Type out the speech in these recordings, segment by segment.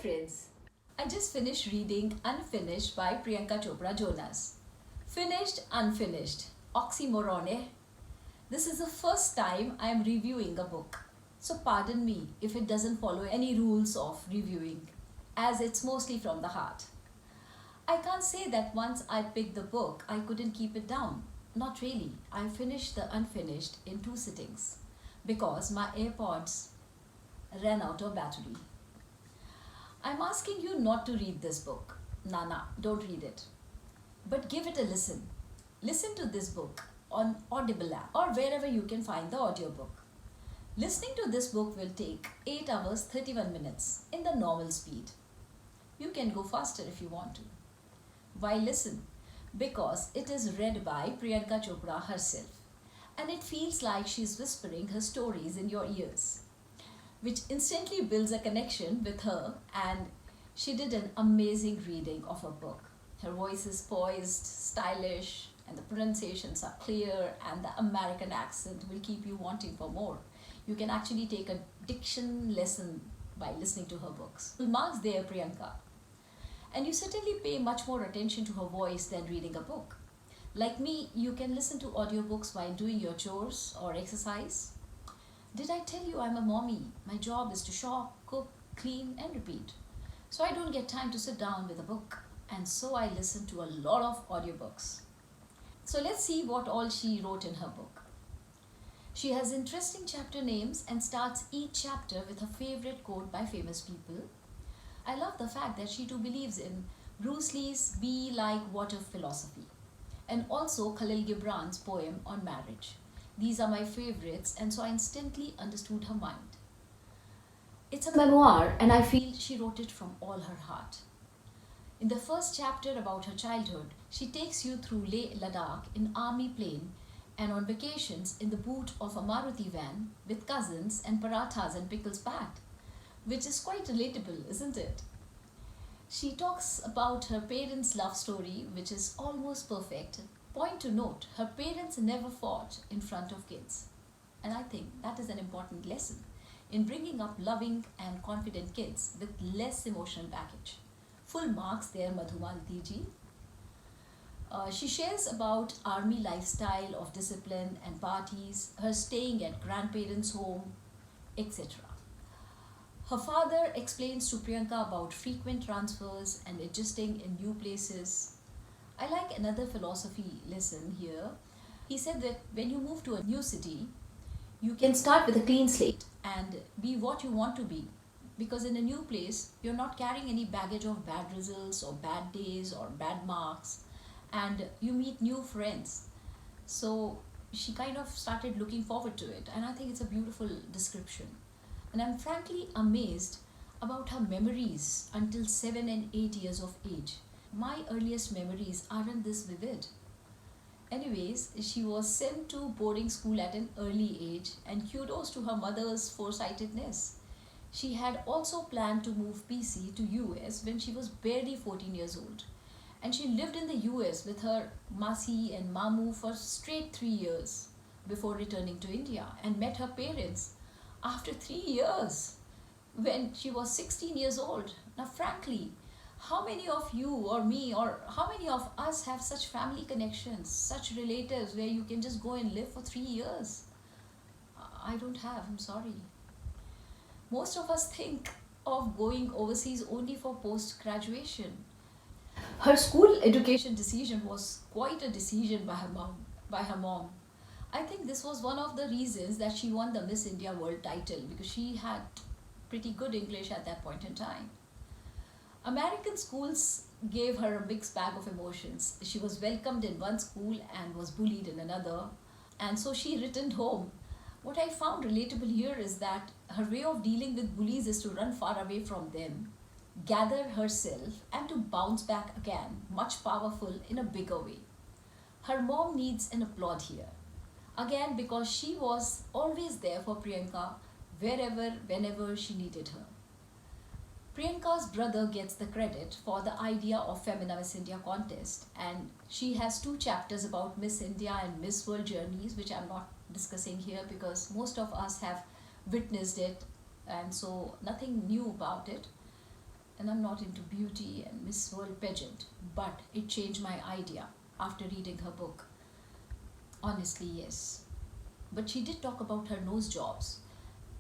friends. I just finished reading Unfinished by Priyanka Chopra Jonas. Finished, unfinished. Oxymoron, eh? This is the first time I am reviewing a book. So pardon me if it doesn't follow any rules of reviewing, as it's mostly from the heart. I can't say that once I picked the book, I couldn't keep it down. Not really. I finished the Unfinished in 2 sittings because my AirPods ran out of battery. I'm asking you not to read this book. Nah, don't read it. But give it a listen. Listen to this book on Audible app or wherever you can find the audiobook. Listening to this book will take 8 hours 31 minutes in the normal speed. You can go faster if you want to. Why listen? Because it is read by Priyanka Chopra herself and it feels like she's whispering her stories in your ears, which instantly builds a connection with her, and she did an amazing reading of her book. Her voice is poised, stylish, and the pronunciations are clear, and the American accent will keep you wanting for more. You can actually take a diction lesson by listening to her books. Full marks there, Priyanka. And you certainly pay much more attention to her voice than reading a book. Like me, you can listen to audiobooks while doing your chores or exercise. Did I tell you I'm a mommy? My job is to shop, cook, clean, and repeat. So I don't get time to sit down with a book. And so I listen to a lot of audiobooks. So let's see what all she wrote in her book. She has interesting chapter names and starts each chapter with her favorite quote by famous people. I love the fact that she too believes in Bruce Lee's Be Like Water philosophy and also Khalil Gibran's poem on marriage. These are my favorites, and so I instantly understood her mind. It's a memoir, and I feel she wrote it from all her heart. In the first chapter about her childhood, she takes you through Leh Ladakh in army plane and on vacations in the boot of a Maruti van with cousins and parathas and pickles packed, which is quite relatable, isn't it? She talks about her parents' love story, which is almost perfect. Point to note, her parents never fought in front of kids. And I think that is an important lesson in bringing up loving and confident kids with less emotional baggage. Full marks there, Madhumalati ji. She shares about army lifestyle of discipline and parties, her staying at grandparents' home, etc. Her father explains to Priyanka about frequent transfers and adjusting in new places. I like another philosophy lesson here. He said that when you move to a new city, you can start with a clean slate and be what you want to be. Because in a new place, you're not carrying any baggage of bad results or bad days or bad marks, and you meet new friends. So she kind of started looking forward to it, and I think it's a beautiful description. And I'm frankly amazed about her memories until 7 and 8 years of age. My earliest memories aren't this vivid. Anyways, she was sent to boarding school at an early age, and kudos to her mother's foresightedness. She had also planned to move PC to US when she was barely 14 years old. And she lived in the US with her Masi and Mamu for straight 3 years before returning to India, and met her parents after 3 years when she was 16 years old. Now, frankly, how many of you or me or how many of us have such family connections, such relatives where you can just go and live for 3 years? I don't have, I'm sorry. Most of us think of going overseas only for post-graduation. Her school education decision was quite a decision by her mom. I think this was one of the reasons that she won the Miss India World title, because she had pretty good English at that point in time. American schools gave her a mixed bag of emotions. She was welcomed in one school and was bullied in another, and so she returned home. What I found relatable here is that her way of dealing with bullies is to run far away from them, gather herself, and to bounce back again, much powerful in a bigger way. Her mom needs an applaud here. Again, because she was always there for Priyanka wherever, whenever she needed her. Priyanka's brother gets the credit for the idea of Femina Miss India contest, and she has 2 chapters about Miss India and Miss World journeys, which I'm not discussing here because most of us have witnessed it, and so nothing new about it. and I'm not into beauty and Miss World pageant, but it changed my idea after reading her book. Honestly, yes. But she did talk about her nose jobs,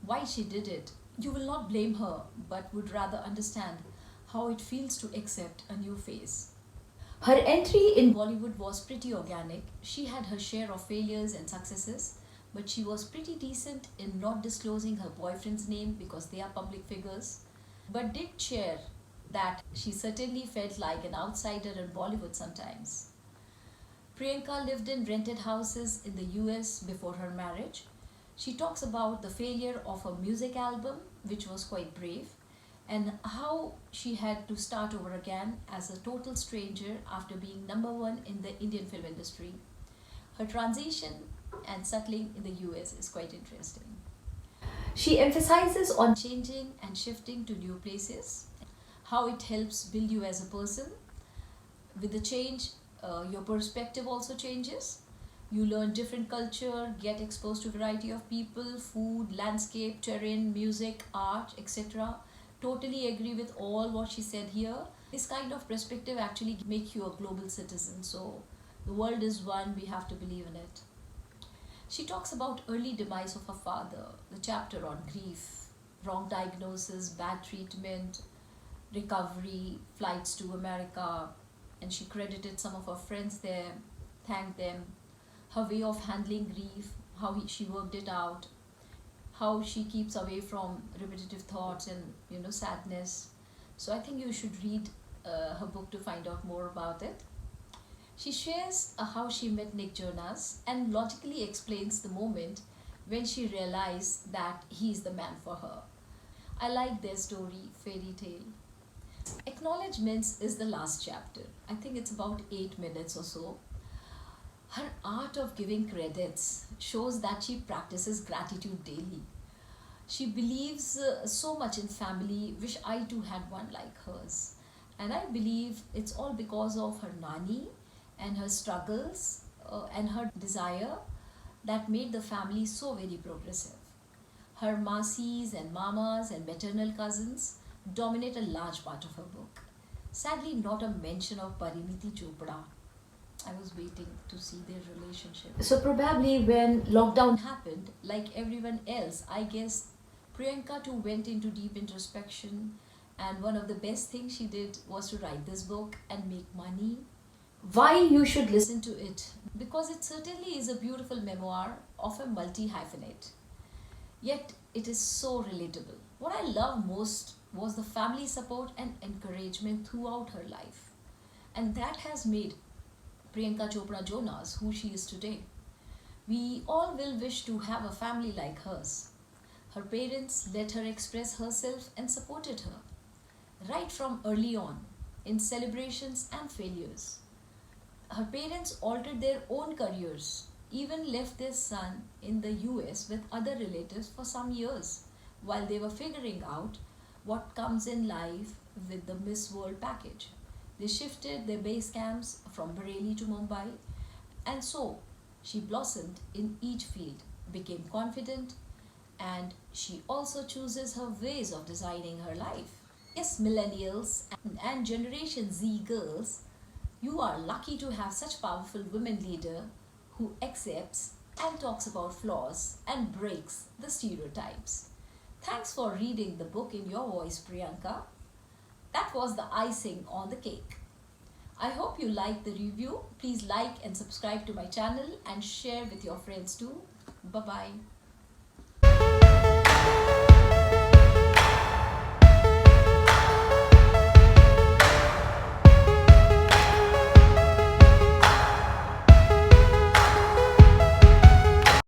why she did it. You will not blame her, but would rather understand how it feels to accept a new face. Her entry in Bollywood was pretty organic. She had her share of failures and successes, but she was pretty decent in not disclosing her boyfriend's name because they are public figures, but did share that she certainly felt like an outsider in Bollywood sometimes. Priyanka lived in rented houses in the US before her marriage. She talks about the failure of a music album, which was quite brave, and how she had to start over again as a total stranger after being number one in the Indian film industry. Her transition and settling in the US is quite interesting. She emphasizes on changing and shifting to new places, how it helps build you as a person. With the change, your perspective also changes. You learn different culture, get exposed to variety of people, food, landscape, terrain, music, art, etc. Totally agree with all what she said here. This kind of perspective actually make you a global citizen. So the world is one, we have to believe in it. She talks about early demise of her father, the chapter on grief, wrong diagnosis, bad treatment, recovery, flights to America, and she credited some of her friends there, thanked them, her way of handling grief, how she worked it out, how she keeps away from repetitive thoughts and sadness. So I think you should read her book to find out more about it. She shares how she met Nick Jonas and logically explains the moment when she realized that he is the man for her. I like their story, fairy tale. Acknowledgements is the last chapter. I think it's about 8 minutes or so. Her art of giving credits shows that she practices gratitude daily. She believes so much in family, wish I too had one like hers. And I believe it's all because of her nani and her struggles and her desire that made the family so very progressive. Her masis and mamas and maternal cousins dominate a large part of her book. Sadly, not a mention of Pariniti Chopra. I was waiting to see their relationship. So probably when lockdown happened, like everyone else, I guess Priyanka too went into deep introspection, and one of the best things she did was to write this book and make money. Why you should listen to it? Because it certainly is a beautiful memoir of a multi-hyphenate. Yet it is so relatable. What I love most was the family support and encouragement throughout her life. And that has made Priyanka Chopra Jonas who she is today. We all will wish to have a family like hers. Her parents let her express herself and supported her, right from early on, in celebrations and failures. Her parents altered their own careers, even left their son in the US with other relatives for some years while they were figuring out what comes in life with the Miss World package. They shifted their base camps from Bareilly to Mumbai, and so she blossomed in each field, became confident, and she also chooses her ways of designing her life. Yes, millennials and Generation Z girls, you are lucky to have such powerful women leader who accepts and talks about flaws and breaks the stereotypes. Thanks for reading the book in your voice, Priyanka. That was the icing on the cake. I hope you liked the review. Please like and subscribe to my channel and share with your friends too. Bye-bye.